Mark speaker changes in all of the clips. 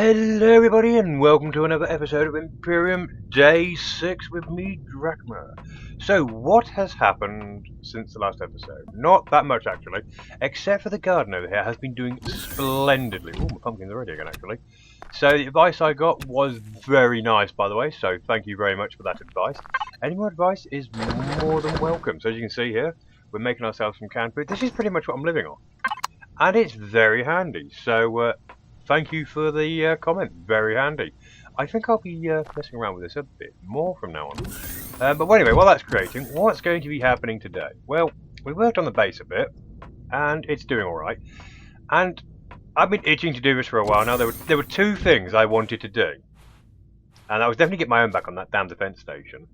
Speaker 1: Hello everybody and welcome to another episode of Empyrion Day 6 with me, Drachma. So what has happened since the last episode? Not that much actually, except for the garden over here has been doing splendidly. Oh, my pumpkin's ready again actually. So the advice I got was very nice, by the way, so thank you very much for that advice. Any more advice is more than welcome. So as you can see here, we're making ourselves some canned food. This is pretty much what I'm living on. And it's very handy, so thank you for the comment, very handy. I think I'll be messing around with this a bit more from now on. But anyway, while that's creating, what's going to be happening today? Well, we worked on the base a bit, and it's doing alright. And I've been itching to do this for a while now. There were two things I wanted to do. And that was definitely get my own back on that damn defense station,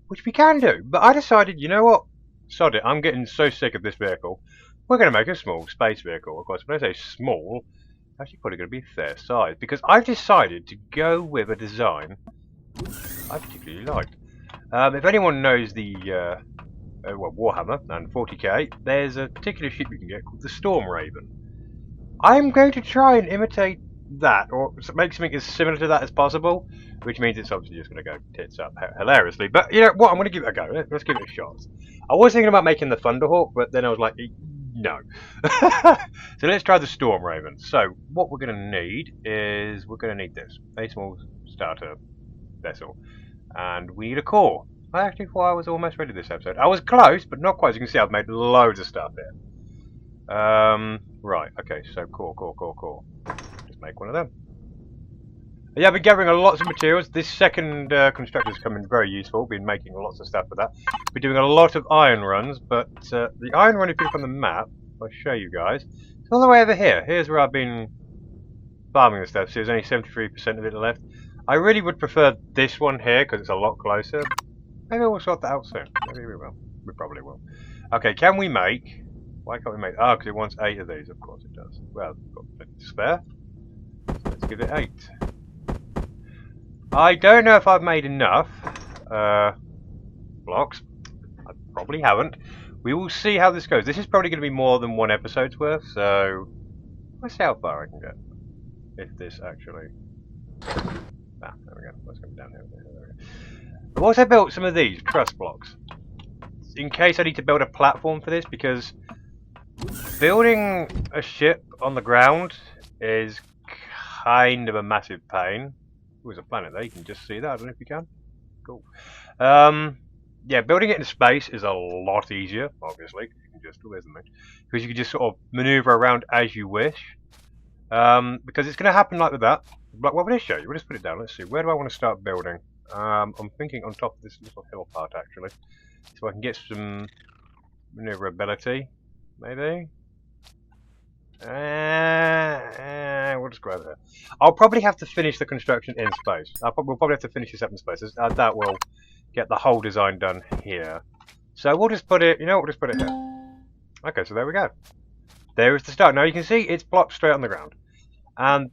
Speaker 1: which we can do. But I decided, you know what? Sod it, I'm getting so sick of this vehicle. We're going to make a small space vehicle. Of course, when I say small, it's actually probably going to be a fair size. Because I've decided to go with a design I particularly liked. If anyone knows the Warhammer and 40k, there's a particular ship you can get called the Storm Raven. I'm going to try and imitate that, or make something as similar to that as possible, which means it's obviously just going to go tits up hilariously. But you know what, I'm going to give it a go. Let's give it a shot. I was thinking about making the Thunderhawk, but then I was like, no. So let's try the Storm Raven. So what we're going to need is we're going to need this, a small starter vessel, and we need a core. I actually thought I was almost ready this episode. I was close, but not quite. As you can see, I've made loads of stuff here. Right, okay, so core. Just make one of them. Yeah, I've been gathering lots of materials. This second constructor has come in very useful. Been making lots of stuff with that. Been doing a lot of iron runs, but the iron run, if you look on the map, I'll show you guys. It's all the way over here. Here's where I've been farming the stuff. So there's only 73% of it left. I really would prefer this one here because it's a lot closer. Maybe we'll sort that out soon. Maybe we will. We probably will. Okay, can we make... Why can't we make... Oh, because it wants 8 of these. Of course it does. Well, we've got plenty to spare. So let's give it 8. I don't know if I've made enough blocks. I probably haven't. We will see how this goes. This is probably going to be more than one episode's worth, so let's see how far I can get. If this actually... Ah, there we go. Let's go down here. There we go. I've also built some of these truss blocks, in case I need to build a platform for this, because building a ship on the ground is kind of a massive pain. There's a planet there, you can just see that, I don't know if you can. Cool. Yeah, building it in space is a lot easier, obviously, you can just, because you can just sort of maneuver around as you wish. Because it's going to happen like with that. But what will I show you? We'll just put it down, let's see, where do I want to start building? I'm thinking on top of this little hill part actually, so I can get some maneuverability, maybe. We'll just grab it. I'll probably have to finish the construction in space. We'll probably have to finish this up in space. That will get the whole design done here. So we'll just put it, you know what, we'll just put it here. Okay, so there we go. There is the start. Now you can see it's plopped straight on the ground. And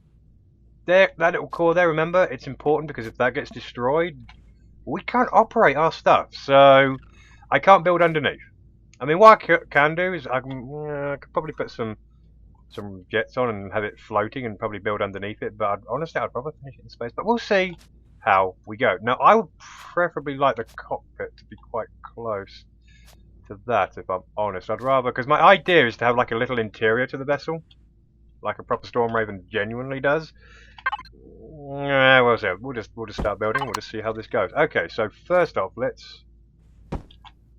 Speaker 1: there, that little core there, remember, it's important because if that gets destroyed, we can't operate our stuff. So I can't build underneath. I mean, what I can do is I could probably put some jets on and have it floating and probably build underneath it, but honestly I'd rather finish it in space, but we'll see how we go. Now I would preferably like the cockpit to be quite close to that, if I'm honest. I'd rather, because my idea is to have like a little interior to the vessel, like a proper Storm Raven genuinely does. Well, so we'll just start building, we'll just see how this goes. Okay, so first off, let's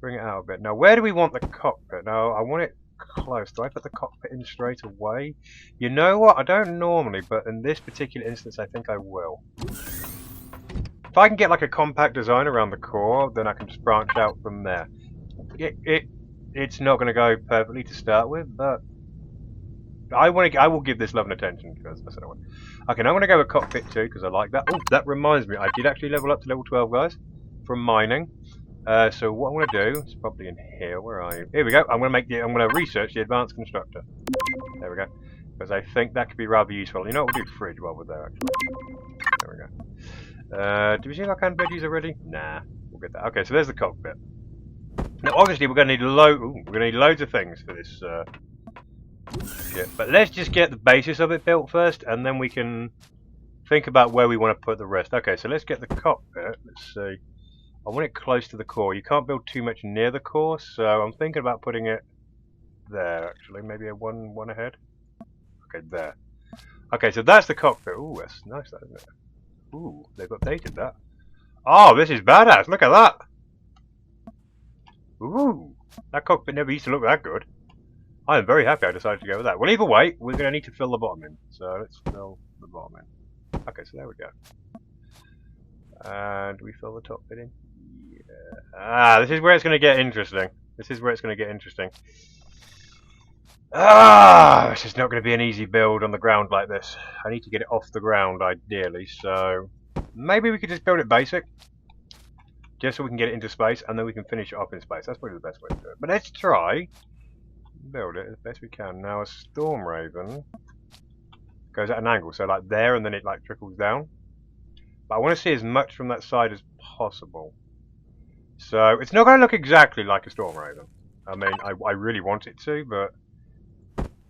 Speaker 1: bring it out a bit. Now where do we want the cockpit? Now I want it close. Do I put the cockpit in straight away? You know what? I don't normally, but in this particular instance, I think I will. If I can get like a compact design around the core, then I can just branch out from there. It's not going to go perfectly to start with, but I will give this love and attention because that's what I want. Okay, now I'm going to go with cockpit too because I like that. Oh, that reminds me, I did actually level up to level 12, guys, from mining. So what I'm going to do is probably in here. Where are you? Here we go. I'm going to research the advanced constructor. There we go. Because I think that could be rather useful. You know what? We'll do fridge while we're there. Actually. There we go. Do we see our canned veggies already? Nah. We'll get that. Okay. So there's the cockpit. Now, obviously, we're going to need loads of things for this ship. But let's just get the basis of it built first, and then we can think about where we want to put the rest. Okay, so let's get the cockpit. Let's see. I want it close to the core. You can't build too much near the core, so I'm thinking about putting it there, actually. Maybe a one ahead. Okay, there. Okay, so that's the cockpit. Ooh, that's nice, that, isn't it? Ooh, they've updated that. Oh, this is badass. Look at that. Ooh, that cockpit never used to look that good. I am very happy I decided to go with that. Well, either way, we're going to need to fill the bottom in. So let's fill the bottom in. Okay, so there we go. And we fill the top bit in. Yeah. Ah, this is where it's going to get interesting. This is where it's going to get interesting. Ah, this is not going to be an easy build on the ground like this. I need to get it off the ground, ideally. So maybe we could just build it basic. Just so we can get it into space, and then we can finish it up in space. That's probably the best way to do it. But let's try build it as best we can. Now a Storm Raven goes at an angle, so like there, and then it like trickles down. But I want to see as much from that side as possible. So it's not going to look exactly like a Storm Raven. I mean, I really want it to, but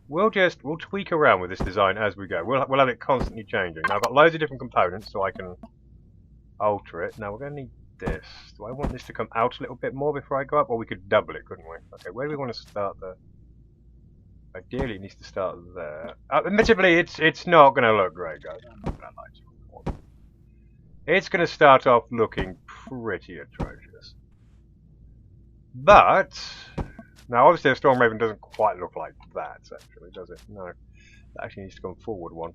Speaker 1: we'll tweak around with this design as we go. We'll have it constantly changing. Now I've got loads of different components, so I can alter it. Now we're going to need this. Do I want this to come out a little bit more before I go up, or we could double it, couldn't we? Okay, where do we want to start the? Ideally, it needs to start there. Admittedly, it's not going to look great, guys. I'm not going to lie to you. It's going to start off looking pretty atrocious. But now, obviously, a Storm Raven doesn't quite look like that, actually, does it? No, it actually needs to come forward one.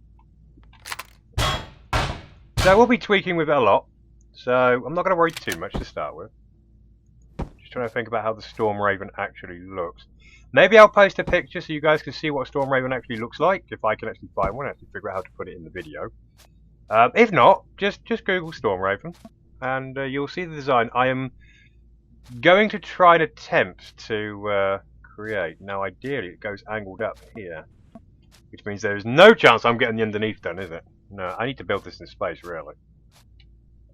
Speaker 1: So we'll be tweaking with it a lot. So I'm not going to worry too much to start with. Just trying to think about how the Storm Raven actually looks. Maybe I'll post a picture so you guys can see what Storm Raven actually looks like, if I can actually find one, actually figure out how to put it in the video. If not, just Google Storm Raven, and you'll see the design I am going to try and attempt to create. Now, ideally, it goes angled up here, which means there is no chance I'm getting the underneath done, is it? No, I need to build this in space, really.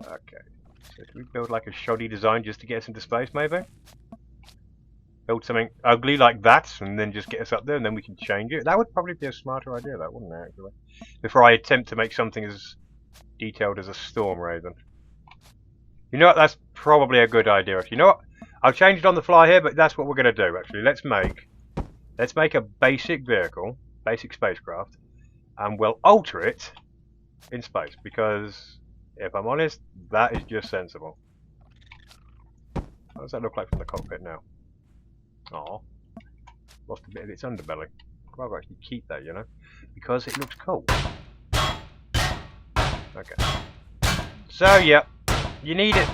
Speaker 1: Okay, so do we build like a shoddy design just to get us into space, maybe? Build something ugly like that, and then just get us up there, and then we can change it. That would probably be a smarter idea, that wouldn't it, actually? Before I attempt to make something as detailed as a Storm Raven. You know what, that's probably a good idea. You know what, I'll change it on the fly here, but that's what we're going to do, actually. Let's make a basic vehicle, basic spacecraft, and we'll alter it in space, because if I'm honest, that is just sensible. What does that look like from the cockpit now? Oh, lost a bit of its underbelly. I'd rather actually keep that, you know, because it looks cool. Okay. So, yeah, you need it.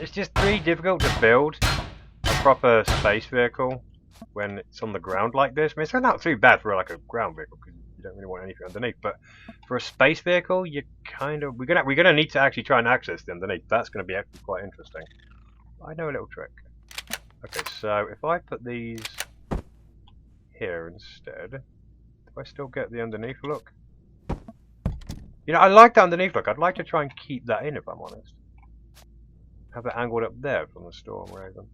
Speaker 1: It's just really difficult to build a proper space vehicle when it's on the ground like this. I mean, it's not too bad for like a ground vehicle because you don't really want anything underneath. But for a space vehicle, you kind of we're gonna need to actually try and access the underneath. That's gonna be actually quite interesting. I know a little trick. Okay, so if I put these here instead, do I still get the underneath look? You know, I like the underneath look. I'd like to try and keep that in, if I'm honest. Have it angled up there from the Storm Raven.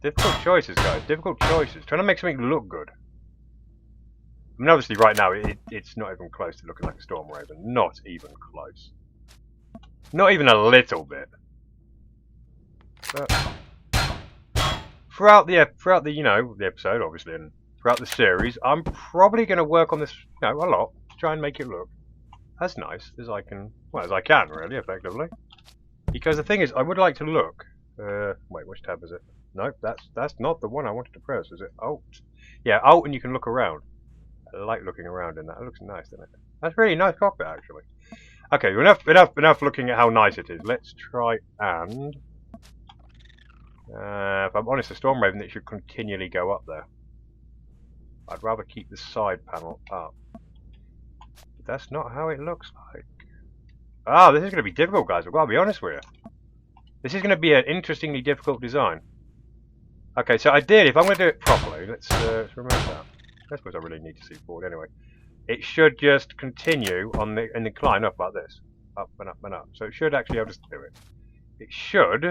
Speaker 1: Difficult choices, guys. Difficult choices. Trying to make something look good. I mean, obviously, right now, it's not even close to looking like a Storm Raven. Not even close. Not even a little bit. But throughout the you know, the episode, obviously, and throughout the series, I'm probably going to work on this, you know, a lot to try and make it look as nice as I can, well, as I can, really, effectively. Because the thing is, I would like to look. Wait, which tab is it? No, that's not the one I wanted to press, is it? Alt. Yeah, Alt, and you can look around. I like looking around in that. It looks nice, doesn't it? That's really nice cockpit, actually. Okay, enough looking at how nice it is. Let's try and if I'm honest, the Storm Raven, it should continually go up there. I'd rather keep the side panel up. But that's not how it looks like. Ah, this is going to be difficult, guys. I've got to be honest with you. This is going to be an interestingly difficult design. Okay, so ideally, if I'm going to do it properly, let's remove that. I suppose I really need to see forward anyway. It should just continue on the incline up like this. Up and up and up. So it should actually, I'll just do it. It should,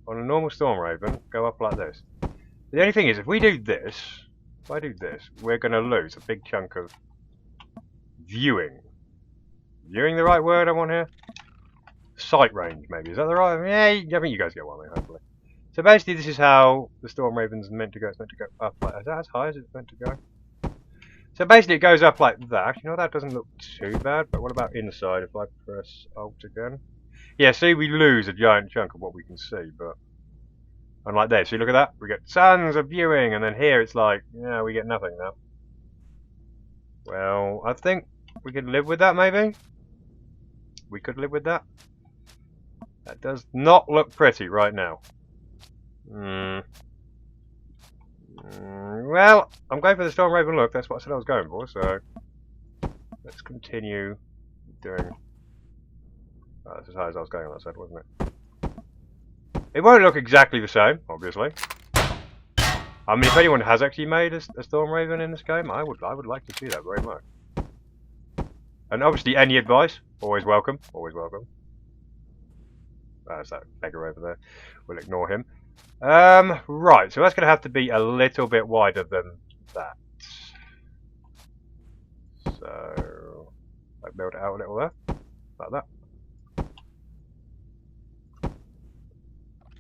Speaker 1: on a normal Storm Raven, go up like this. The only thing is, if we do this, if I do this, we're going to lose a big chunk of Viewing. Viewing the right word I want here? Sight range, maybe. Is that the right? Yeah, I think you guys get what I mean, hopefully. So basically, this is how the Storm Raven's meant to go. It's meant to go up like that. Is that as high as it's meant to go? So basically, it goes up like that. You know, that doesn't look too bad. But what about inside? If I press Alt again, yeah. See, we lose a giant chunk of what we can see. But unlike there, see, look at that. We get tons of viewing, and then here it's like, yeah, we get nothing now. Well, I think we could live with that. Maybe we could live with that. That does not look pretty right now. Well, I'm going for the Storm Raven look. That's what I said I was going for. So let's continue doing. Oh, that's as high as I was going on that side, wasn't it? It won't look exactly the same, obviously. I mean, if anyone has actually made a Storm Raven in this game, I would like to see that very much. And obviously, any advice, always welcome. Always welcome. There's that beggar over there. We'll ignore him. Right, so that's going to have to be a little bit wider than that. So, I build it out a little there, like that.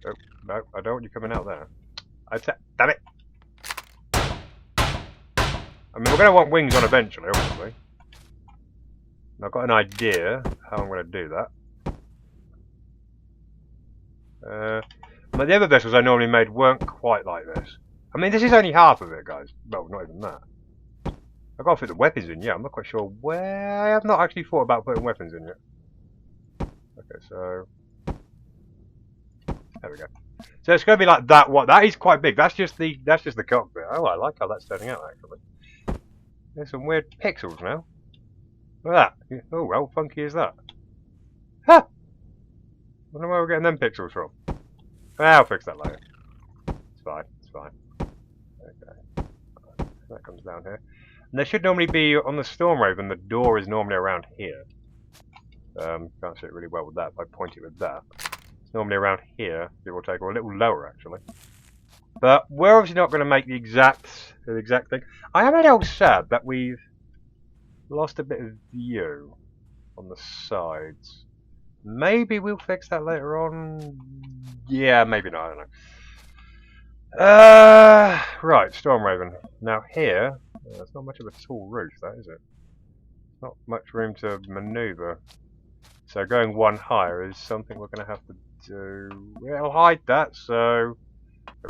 Speaker 1: Oh, no, I don't want you coming out there. Damn it! I mean, we're going to want wings on eventually, obviously. And I've got an idea how I'm going to do that. But the other vessels I normally made weren't quite like this. I mean, this is only half of it, guys. Well, not even that. I've got to put the weapons in, yeah. I'm not quite sure where. I have not actually thought about putting weapons in yet. Okay, so there we go. So it's going to be like that. What? That is quite big. That's just the cockpit. Oh, I like how that's turning out actually. There's some weird pixels now. Look at that. Oh, how funky is that? Ha! I wonder where we're getting them pixels from. I'll fix that later. It's fine, it's fine. Okay. That comes down here. And there should normally be, on the Storm Raven, the door is normally around here. Can't see it really well with that if I point it with that. It's normally around here, give or take, or a little lower actually. But we're obviously not going to make the exact thing. I am a little sad that we've lost a bit of view on the sides. Maybe we'll fix that later on. Yeah, maybe not, I don't know. Right, Storm Raven. Now here, there's not much of a tall roof, that is it? Not much room to manoeuvre. So going one higher is something we're going to have to do. We'll hide that, so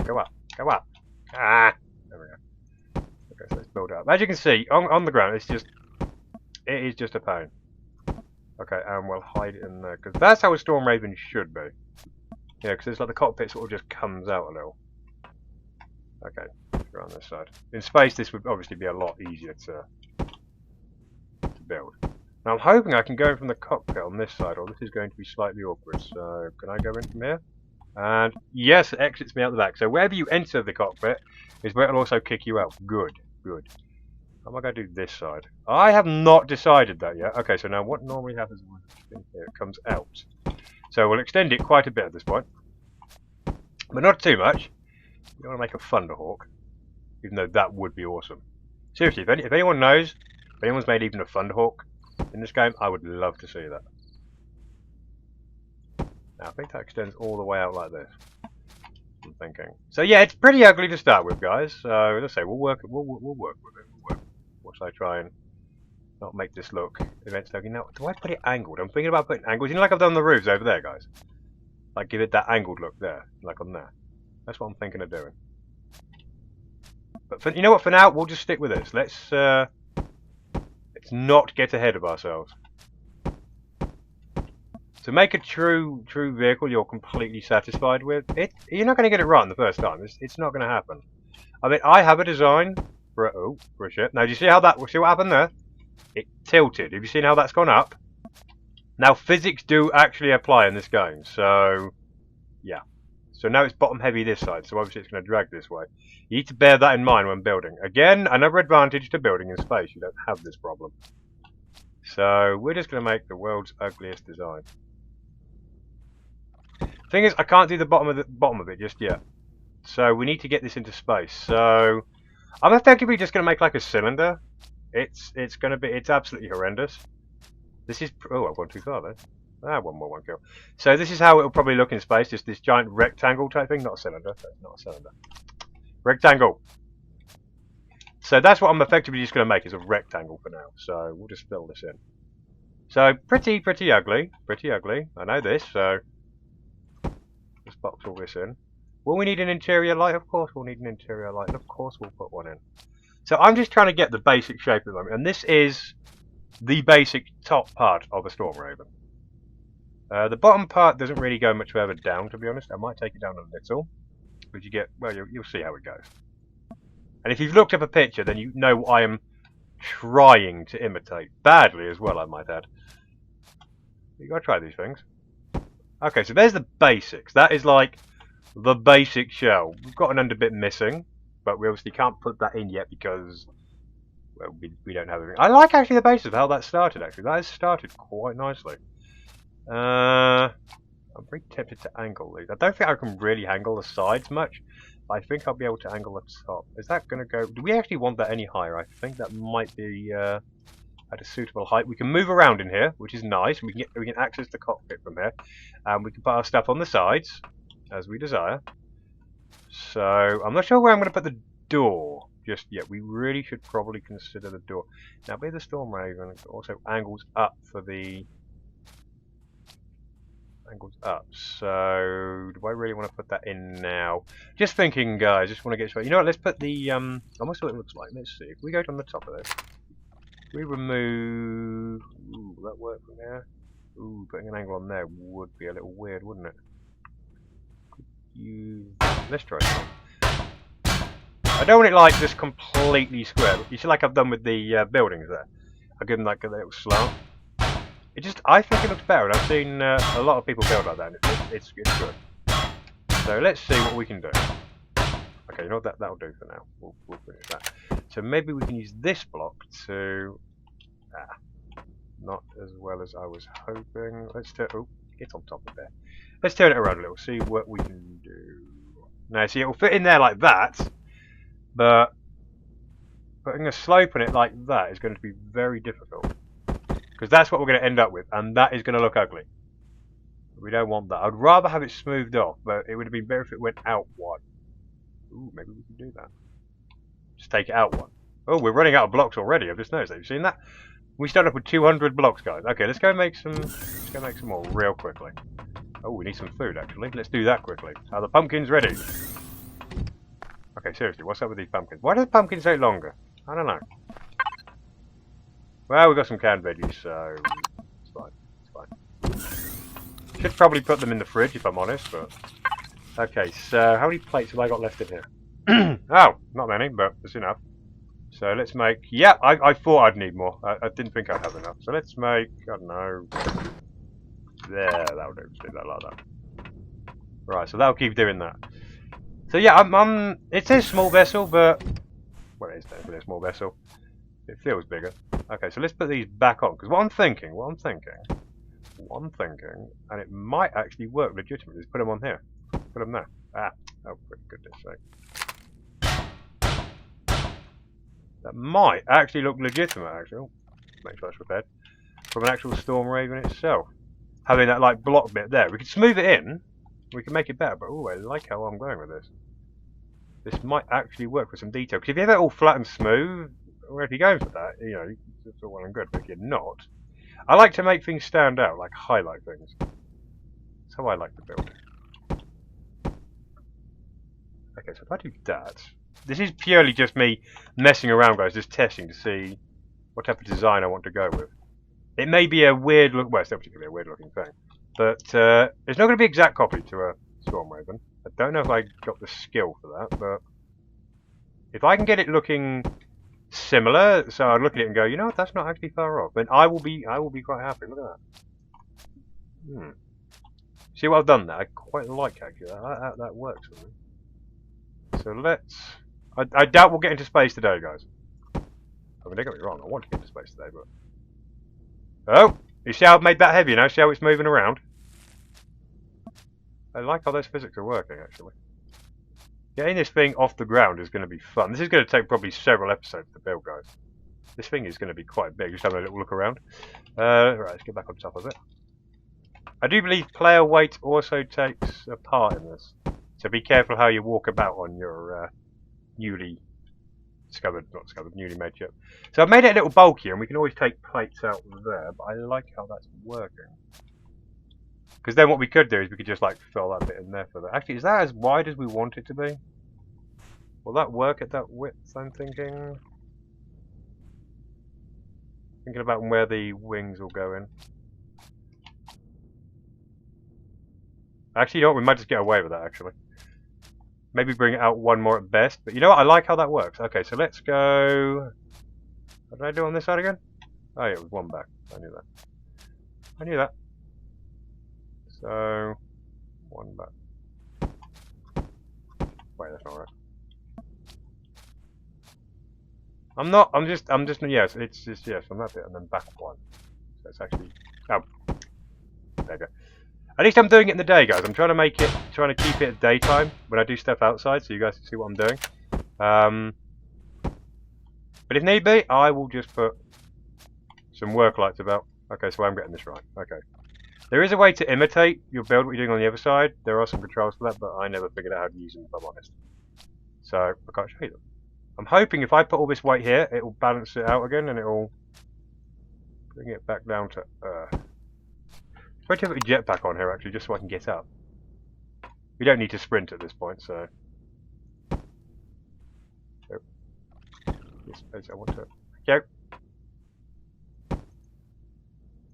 Speaker 1: go up, go up. Ah, there we go. Okay, so let's build it up. As you can see, on the ground, it is just a pain. Okay, and we'll hide it in there, because that's how a Storm Raven should be. Yeah, because it's like the cockpit sort of just comes out a little. Okay, let's go on this side. In space, this would obviously be a lot easier to build. Now I'm hoping I can go in from the cockpit on this side, or this is going to be slightly awkward. So, can I go in from here? And yes, it exits me out the back. So wherever you enter the cockpit is where it'll also kick you out. Good, good. How am I going to do this side? I have not decided that yet. Okay, so now what normally happens when it comes out? So we'll extend it quite a bit at this point. But not too much. You don't want to make a Thunderhawk. Even though that would be awesome. Seriously, if anyone knows, if anyone's made even a Thunderhawk in this game, I would love to see that. Now, I think that extends all the way out like this. I'm thinking. So yeah, it's pretty ugly to start with, guys. So let's say we'll work with it. Once I try and not make this look events looking. Now, do I put it angled? I'm thinking about putting angles. You know, like I've done the roofs over there, guys. Like give it that angled look there, like on there. That's what I'm thinking of doing. But you know what? For now, we'll just stick with this. Let's not get ahead of ourselves. To make a true vehicle you're completely satisfied with, you're not going to get it right the first time. It's not going to happen. I mean, I have a design for a ship. Now, do you see how see what happened there? It tilted. Have you seen how that's gone up? Now, physics do actually apply in this game. So, yeah. So now it's bottom heavy this side. So obviously it's going to drag this way. You need to bear that in mind when building. Again, another advantage to building in space. You don't have this problem. So we're just going to make the world's ugliest design. Thing is, I can't do the bottom of it just yet. So we need to get this into space. So I'm effectively just going to make like a cylinder. It's gonna be. It's absolutely horrendous. This is. Oh, I've gone too far there. Ah, one more, one kill. So this is how it'll probably look in space. Just this giant rectangle type thing, not a cylinder. That's not a cylinder. Rectangle. So that's what I'm effectively just going to make is a rectangle for now. So we'll just fill this in. So pretty ugly. Pretty ugly. I know this, so let's box all this in. Will we need an interior light? Of course we'll need an interior light. And of course we'll put one in. So I'm just trying to get the basic shape at the moment. And this is the basic top part of a Storm Raven. The bottom part doesn't really go much further down, to be honest. I might take it down a little. But you get, well, you'll see how it goes. And if you've looked up a picture, then you know what I am trying to imitate. Badly as well, I might add. You gotta try these things. Okay, so there's the basics. That is like the basic shell. We've got an under bit missing, but we obviously can't put that in yet because, well, we don't have everything. I like actually the basis of how that started, actually. That has started quite nicely. I'm very tempted to angle these. I don't think I can really angle the sides much. I think I'll be able to angle the top. Is that going to go... Do we actually want that any higher? I think that might be at a suitable height. We can move around in here, which is nice. We can access the cockpit from here. And we can put our stuff on the sides, as we desire. So, I'm not sure where I'm going to put the door just yet. We really should probably consider the door. Now, with the Storm Raven, it also angles up for the... Angles up. So, do I really want to put that in now? Just thinking, guys. Just want to get straight. You know what? Let's put the I want to see what it looks like. Let's see. If we go on the top of this, we remove. Ooh, will that work from there? Ooh, putting an angle on there would be a little weird, wouldn't it? Let's try it. I don't want it like just completely square. You see, like I've done with the buildings there. I give them like a little slant. I think it looks better, and I've seen a lot of people build like that, and it's good. So let's see what we can do. Okay, you know what, that'll do for now. We'll finish that. So maybe we can use this block to... not as well as I was hoping. Let's turn... Oh, get on top of there. Let's turn it around a little, see what we can do. Now, see, it'll fit in there like that, but putting a slope on it like that is going to be very difficult. Because that's what we're going to end up with, and that is going to look ugly. We don't want that. I'd rather have it smoothed off, but it would have been better if it went out one. Ooh, maybe we can do that. Just take it out one. Oh, we're running out of blocks already. I've just noticed that. You've seen that? We started up with 200 blocks, guys. Okay, let's go make some. Let's go make some more real quickly. Oh, we need some food actually. Let's do that quickly. Are the pumpkins ready? Okay, seriously, what's up with these pumpkins? Why do the pumpkins take longer? I don't know. Well, we've got some canned veggies, so it's fine. It's fine. Should probably put them in the fridge if I'm honest, but... Okay, so how many plates have I got left in here? Oh, not many, but it's enough. So let's make... Yeah, I thought I'd need more. I didn't think I'd have enough. So let's make, I don't know... There, that'll do. Let's do that like that. Right, so that'll keep doing that. So yeah, it says small vessel, but... Well, it is definitely a small vessel. It feels bigger. Okay, so let's put these back on, because what I'm thinking, and it might actually work legitimately, is put them on here. Put them there. Oh, for goodness sake. That might actually look legitimate, actually. Make sure that's repaired. From an actual Storm Raven itself. Having that, like, block bit there. We could smooth it in, we can make it better, but oh, I like how I'm going with this. This might actually work with some detail, because if you have it all flat and smooth, well, if you're going for that, you know, it's all well and good, but if you're not, I like to make things stand out, like highlight things. That's how I like to build. Okay, so if I do that, this is purely just me messing around, guys, just testing to see what type of design I want to go with. It may be a weird look, well, it's definitely going to be a weird looking thing, but it's not going to be exact copy to a Storm Raven. I don't know if I got the skill for that, but if I can get it looking similar, so I'd look at it and go, you know what, that's not actually far off, then I will be quite happy. Look at that. See what I've done there? I quite like actually that works for me. So let's. I doubt we'll get into space today, guys. I mean, don't get me wrong, I want to get into space today, but oh, you see how I've made that heavy now? See how it's moving around? I like how those physics are working actually. Getting this thing off the ground is going to be fun. This is going to take probably several episodes to build, guys. This thing is going to be quite big. Just having a little look around. Right, let's get back on top of it. I do believe player weight also takes a part in this. So be careful how you walk about on your newly made ship. So I've made it a little bulkier, and we can always take plates out there, but I like how that's working. Because then what we could do is we could just like fill that bit in there for that. Actually, is that as wide as we want it to be? Will that work at that width, I'm thinking? Thinking about where the wings will go in. Actually, you know what? We might just get away with that, actually. Maybe bring it out one more at best. But you know what? I like how that works. Okay, so let's go... What did I do on this side again? Oh yeah, it was one back. I knew that. I knew that. So... one back. Wait, that's not right. Yes, it's just, yes, on that bit and then back one. So it's actually... Oh. There you go. At least I'm doing it in the day, guys. I'm trying to keep it at daytime when I do stuff outside, so you guys can see what I'm doing. But if need be, I will just put some work lights about. Okay, so I'm getting this right. Okay. There is a way to imitate your build, what you're doing on the other side. There are some controls for that, but I never figured out how to use them, if I'm honest. So, I can't show you them. I'm hoping if I put all this weight here, it will balance it out again, and it will bring it back down to Earth. Try to put a jetpack on here actually, just so I can get up. We don't need to sprint at this point, so. This place I want to go.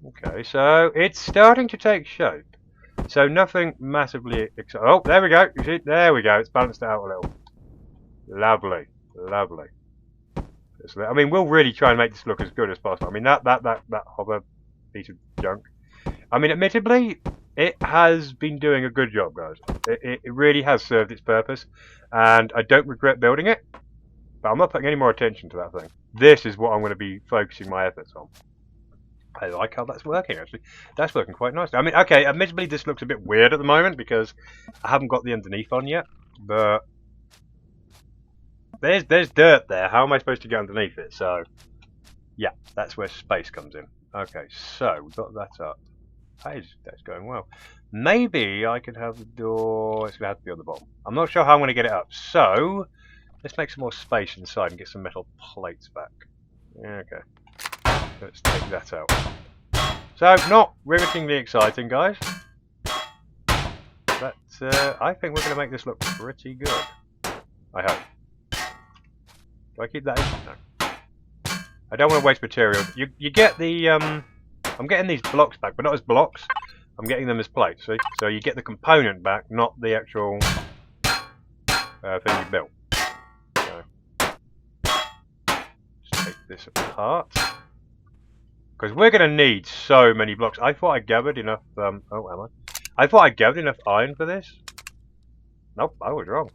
Speaker 1: Okay, so it's starting to take shape. So nothing massively exciting. Oh, there we go. You see, there we go. It's balanced it out a little. Lovely, lovely. I mean, we'll really try and make this look as good as possible. I mean, that hover piece of junk. I mean, admittedly, it has been doing a good job, guys. It really has served its purpose, and I don't regret building it, but I'm not putting any more attention to that thing. This is what I'm going to be focusing my efforts on. I like how that's working, actually. That's working quite nicely. I mean, okay, admittedly, this looks a bit weird at the moment, because I haven't got the underneath on yet, but there's dirt there. How am I supposed to get underneath it? So, yeah, that's where space comes in. Okay, so we've got that up. That's going well. Maybe I could have the door... It's going to have to be on the bottom. I'm not sure how I'm going to get it up. So, let's make some more space inside and get some metal plates back. Okay. Let's take that out. So, not rivetingly exciting, guys. But I think we're going to make this look pretty good. I hope. Do I keep that in? No. I don't want to waste material. You get the... I'm getting these blocks back, but not as blocks. I'm getting them as plates, see? So you get the component back, not the actual thing you built. So, just take this apart. Because we're going to need so many blocks. I thought I gathered enough... oh, am I? I thought I gathered enough iron for this. Nope, I was wrong.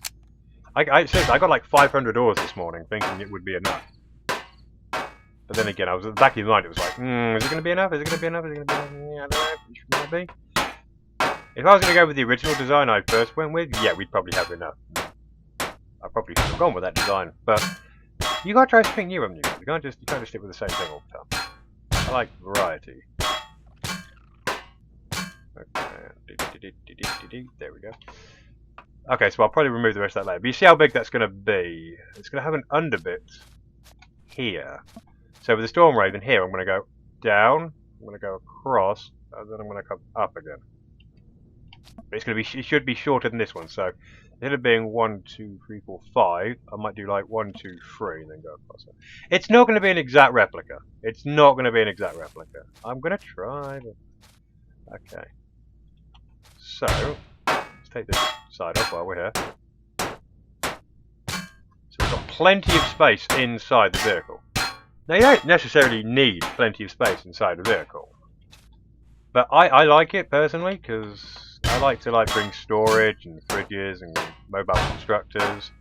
Speaker 1: Seriously, I got like 500 ores this morning, thinking it would be enough. But then again, I was at the back of my mind, it was like, is it going to be enough? Is it going to be enough? Is it going to be enough? Yeah, I don't know. It might be. If I was going to go with the original design I first went with, yeah, we'd probably have enough. I probably should have gone with that design. But you got to try something new, haven't you? You can't just stick with the same thing all the time. I like variety. Okay. There we go. Okay, so I'll probably remove the rest of that later. But you see how big that's going to be? It's going to have an underbit here. So with the Storm Raven here, I'm going to go down, I'm going to go across, and then I'm going to come up again. But it's going to be, it should be shorter than this one. So instead of being 1, 2, 3, 4, 5, I might do like 1, 2, 3, and then go across it. It's not going to be an exact replica. It's not going to be an exact replica. I'm going to try, but okay. So let's take this side off while we're here. So we've got plenty of space inside the vehicle. Now you don't necessarily need plenty of space inside a vehicle, but I like it personally because I like to bring storage and fridges and mobile constructors.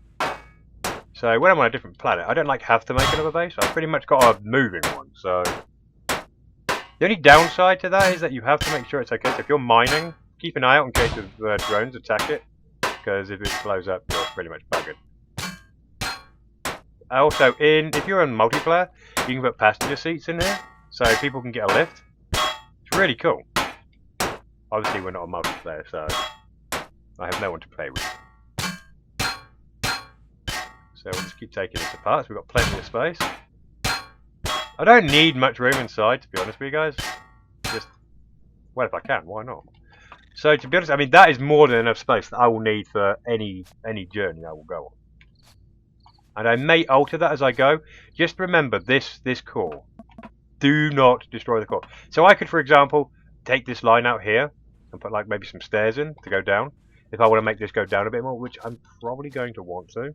Speaker 1: So when I'm on a different planet, I don't have to make another base. I've pretty much got a moving one. So the only downside to that is that you have to make sure it's okay. So if you're mining, keep an eye out in case of drones attack it, because if it blows up, you're pretty much buggered. Also, if you're on multiplayer, you can put passenger seats in here, so people can get a lift. It's really cool. Obviously, we're not a multiplayer, so I have no one to play with. So we'll just keep taking this apart. So we've got plenty of space. I don't need much room inside, to be honest with you guys. Just, well, if I can, why not? So to be honest, I mean that is more than enough space that I will need for any journey I will go on. And I may alter that as I go. Just remember this core. Do not destroy the core. So I could, for example, take this line out here and put like maybe some stairs in to go down. If I want to make this go down a bit more, which I'm probably going to want to.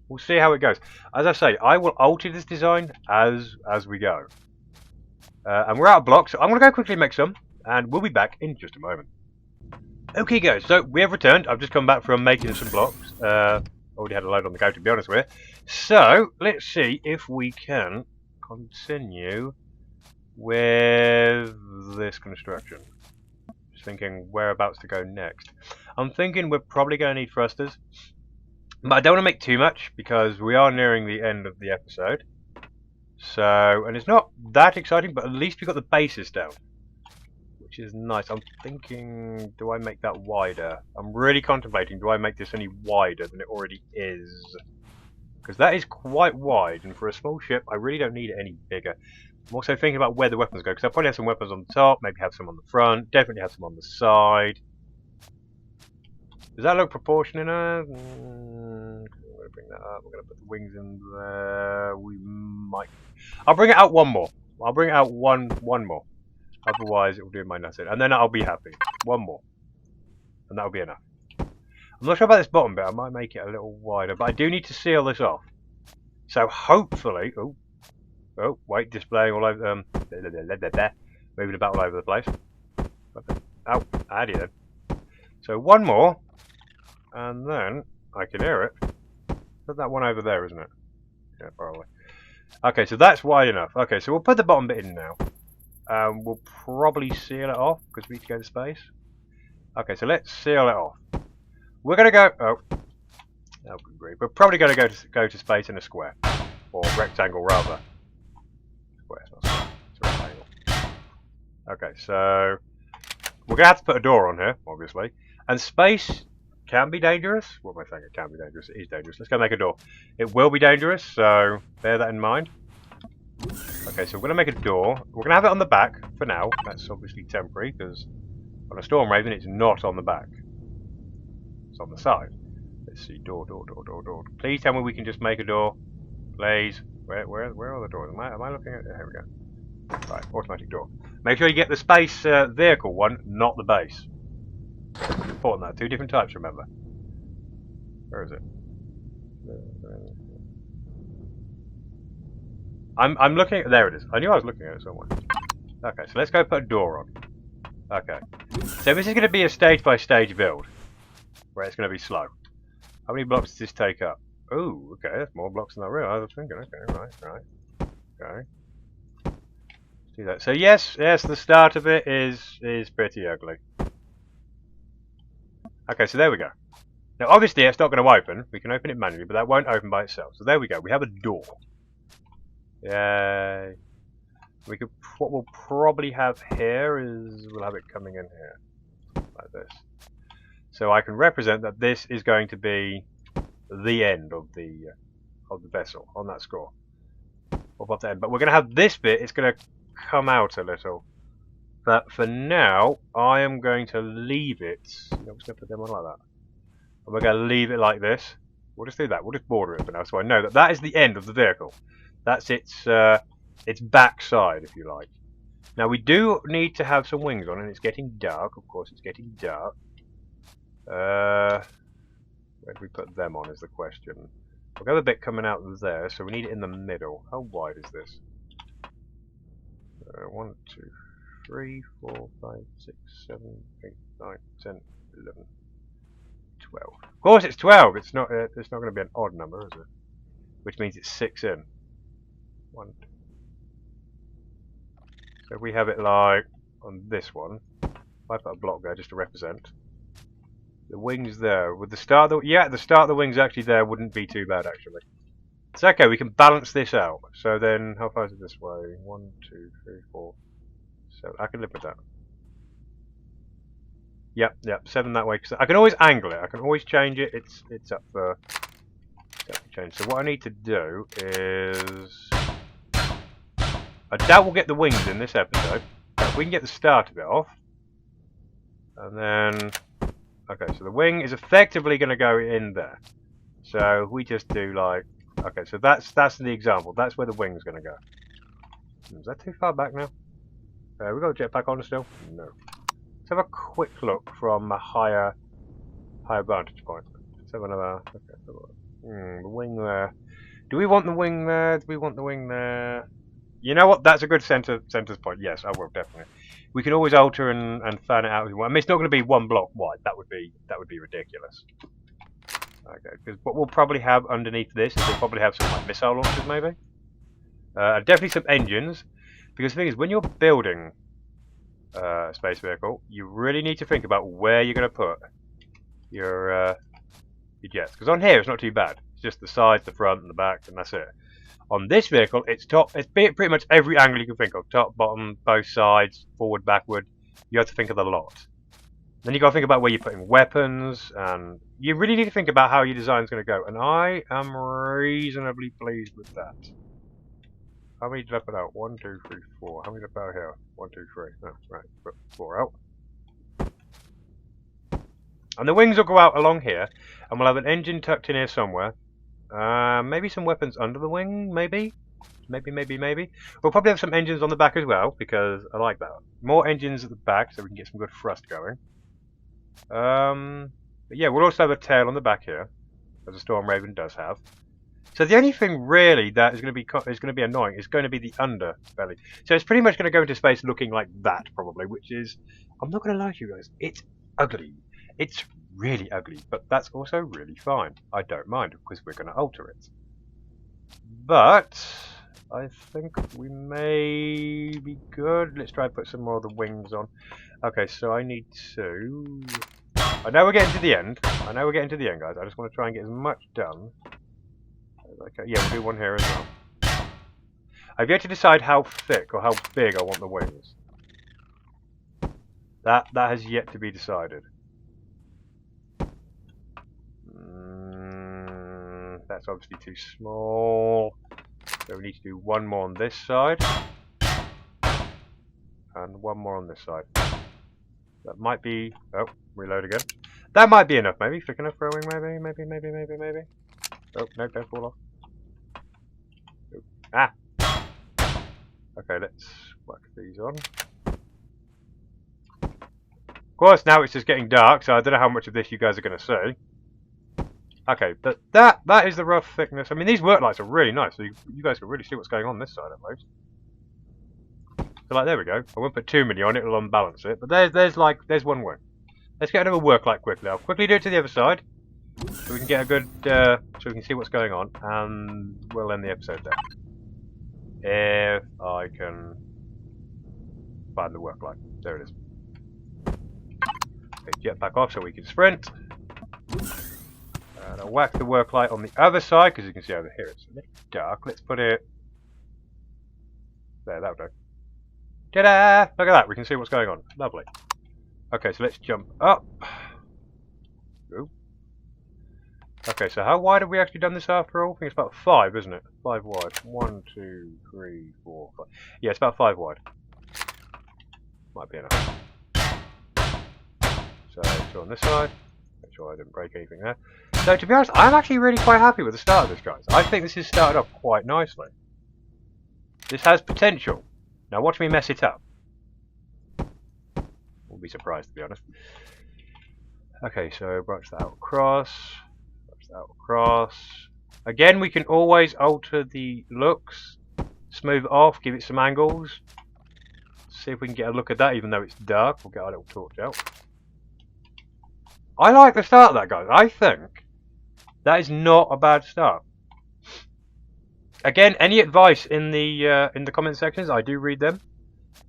Speaker 1: We'll see how it goes. As I say, I will alter this design as we go. And we're out of blocks, so I'm going to go quickly make some. And we'll be back in just a moment. Okay guys, so we have returned. I've just come back from making some blocks. Already had a load on the go, to be honest with you. So, let's see if we can continue with this construction. Just thinking whereabouts to go next. I'm thinking we're probably going to need thrusters. But I don't want to make too much because we are nearing the end of the episode. So, and it's not that exciting, but at least we've got the bases down. Which is nice. I'm thinking, do I make that wider? I'm really contemplating, do I make this any wider than it already is? Because that is quite wide, and for a small ship, I really don't need it any bigger. I'm also thinking about where the weapons go, because I'll probably have some weapons on the top, maybe have some on the front, definitely have some on the side. Does that look proportionate enough? I'm going to bring that up. We're going to put the wings in there. We might. I'll bring it out one more. I'll bring it out one more. Otherwise, it will do my nothing. And then I'll be happy. One more. And that'll be enough. I'm not sure about this bottom bit. I might make it a little wider. But I do need to seal this off. So hopefully... Oh, wait. Displaying all over... moving about all over the place. Oh, I did. So one more. And then I can hear it. Put that one over there, isn't it? Yeah, probably. Okay, so that's wide enough. Okay, so we'll put the bottom bit in now. We'll probably seal it off because we need to go to space. Okay, so let's seal it off. We're going to go... Oh, good grief. We're probably going to go to space in a square. Or rectangle, rather. Square, it's not square. It's a rectangle. Okay, so... We're going to have to put a door on here, obviously. And space can be dangerous. What am I saying? It can be dangerous. It is dangerous. Let's go make a door. It will be dangerous, so bear that in mind. Okay, so we're going to make a door. We're going to have it on the back for now. That's obviously temporary because on a Storm Raven it's not on the back. It's on the side. Let's see. Door. Please tell me we can just make a door. Please. Where are the doors? Am I looking at it? Here we go. Right, automatic door. Make sure you get the space vehicle one, not the base. Important that. Two different types, remember. Where is it? I'm looking at... There it is. I knew I was looking at it somewhere. Okay, so let's go put a door on. Okay. So this is going to be a stage-by-stage build. Where it's going to be slow. How many blocks does this take up? Ooh, okay, that's more blocks than I realised. I was thinking, okay, right. Okay. Let's do that. So yes, the start of it is pretty ugly. Okay, so there we go. Now obviously it's not going to open. We can open it manually, but that won't open by itself. So there we go. We have a door. Yay. What we'll probably have here is we'll have it coming in here like this. So I can represent that this is going to be the end of the vessel on that score. Above the end. But we're going to have this bit. It's going to come out a little. But for now, I am going to leave it. I'm just going to put them on like that. And we're going to leave it like this. We'll just do that. We'll just border it for now, so I know that that is the end of the vehicle. That's its back side, if you like. Now we do need to have some wings on, and it's getting dark. Of course, it's getting dark. Where do we put them on is the question. We've got a bit coming out there, so we need it in the middle. How wide is this? 1, 2, 3, 4, 5, 6, 7, 8, 9, 10, 11, 12. Of course, it's 12. It's not going to be an odd number, is it? Which means it's 6 in. 1, 2. So if we have it like on this one, if I put a block there just to represent. The wings there. With the start of the, the start of the wings actually there wouldn't be too bad actually. It's okay, we can balance this out. So then, how far is it this way? 1, 2, 3, 4, 7. I can live with that. Yep, 7 that way. Cause I can always angle it. I can always change it. It's up for change. So what I need to do is, I doubt we'll get the wings in this episode. But we can get the start of it off, and then okay. So the wing is effectively going to go in there. So we just do like okay. So that's the example. That's where the wing's going to go. Is that too far back now? We got a jetpack on still? No. Let's have a quick look from a higher vantage point. Let's have another. Okay, the wing there. Do we want the wing there? Do we want the wing there? You know what? That's a good center's point. Yes, I will definitely. We can always alter and fan it out if we want. I mean, it's not going to be one block wide. That would be ridiculous. Okay, because what we'll probably have underneath this is we'll probably have some like missile launchers, maybe. Definitely some engines, because the thing is, when you're building a space vehicle, you really need to think about where you're going to put your jets. Because on here, it's not too bad. It's just the sides, the front, and the back, and that's it. On this vehicle, it's pretty much every angle you can think of. Top, bottom, both sides, forward, backward. You have to think of the lot. Then you've got to think about where you're putting weapons, and you really need to think about how your design's going to go. And I am reasonably pleased with that. How many did I put out? 1, 2, 3, 4. How many did I put out here? 1, 2, 3. No, right, put 4 out. And the wings will go out along here, and we'll have an engine tucked in here somewhere. Maybe some weapons under the wing, maybe. We'll probably have some engines on the back as well, because I like that. More engines at the back, so we can get some good thrust going. But yeah, we'll also have a tail on the back here, as a Storm Raven does have. So the only thing really that is going to be annoying is going to be the underbelly. So it's pretty much going to go into space looking like that, probably, which is, I'm not going to lie to you guys, it's ugly. It's really ugly, but that's also really fine. I don't mind, because we're going to alter it. But I think we may be good. Let's try and put some more of the wings on. Okay, so I need to... I know we're getting to the end. Guys. I just want to try and get as much done. Okay, yeah, we'll do one here as well. I've yet to decide how thick or how big I want the wings. That has yet to be decided. That's obviously too small. So we need to do one more on this side. And one more on this side. That might be... Oh, reload again. That might be enough, maybe. Thick enough for a wing, maybe. Oh, no, don't fall off. Oh. Ah! Okay, let's whack these on. Of course, now it's just getting dark, so I don't know how much of this you guys are going to see. Okay, but that is the rough thickness. I mean, these work lights are really nice, so you guys can really see what's going on this side at least. So, like, there we go. I won't put too many on, it'll unbalance it. But there's one wing. Let's get another work light quickly. I'll quickly do it to the other side, so we can get a good, so we can see what's going on, and we'll end the episode there. If I can find the work light. There it is. Okay, jetpack off so we can sprint. And I'll whack the work light on the other side, because you can see over here it's a little dark. Let's put it... There, that'll do. Ta-da! Look at that, we can see what's going on. Lovely. Okay, so let's jump up. Ooh. Okay, so how wide have we actually done this after all? I think it's about 5, isn't it? 5 wide. 1, 2, 3, 4, 5. Yeah, it's about 5 wide. Might be enough. So, 2 on this side. Make sure I didn't break anything there. So, to be honest, I'm actually really quite happy with the start of this, guys. I think this has started off quite nicely. This has potential. Now, watch me mess it up. Won't be surprised, to be honest. Okay, so branch that out across. Branch that out across. Again, we can always alter the looks. Smooth it off, give it some angles. See if we can get a look at that, even though it's dark. We'll get our little torch out. I like the start of that, guys. I think that is not a bad start. Again, any advice in the comment sections, I do read them.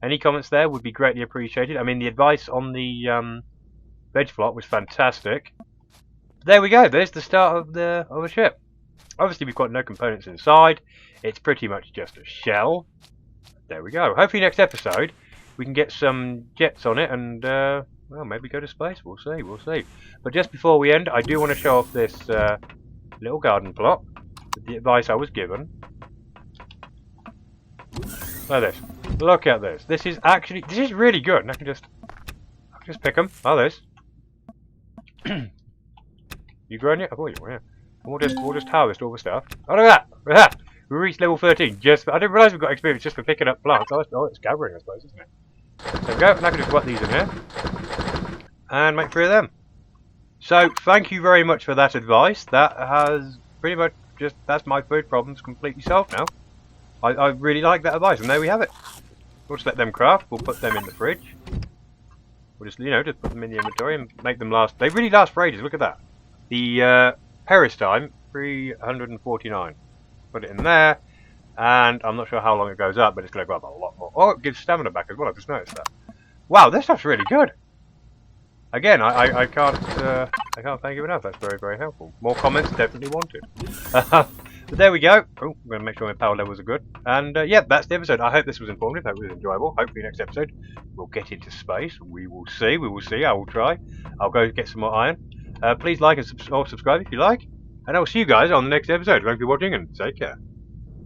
Speaker 1: Any comments there would be greatly appreciated. I mean, the advice on the veg plot was fantastic. There we go. There's the start of the ship. Obviously, we've got no components inside. It's pretty much just a shell. There we go. Hopefully next episode we can get some jets on it and, well, maybe go to space. We'll see, we'll see. But just before we end, I do want to show off this little garden plot with the advice I was given. Look at this. Look at this. This is really good. And I can just pick them. Oh, this. You grown yet? Oh, yeah. We'll just harvest all the stuff. Oh, look at that! Look at that! We reached level 13 just. I didn't realise we've got experience just for picking up plants. Oh, it's gathering, I suppose, isn't it? There we go. And I can just put these in here and make 3 of them. So, thank you very much for that advice. That has pretty much that's my food problems completely solved now. I really like that advice, and there we have it. We'll just let them craft. We'll put them in the fridge. We'll just just put them in the inventory and make them last. They really last for ages. Look at that. The Paris time 349. Put it in there, and I'm not sure how long it goes up, but it's going to go up a lot more. Oh, it gives stamina back as well. I just noticed that. Wow, this stuff's really good. Again, I can't thank you enough. That's very, very helpful. More comments definitely wanted. But there we go. Oh, I'm going to make sure my power levels are good. And yeah, that's the episode. I hope this was informative. I hope it was enjoyable. Hopefully next episode we'll get into space. We will see. We will see. I will try. I'll go get some more iron. Please like and subscribe if you like. And I will see you guys on the next episode. Thank you for watching and take care.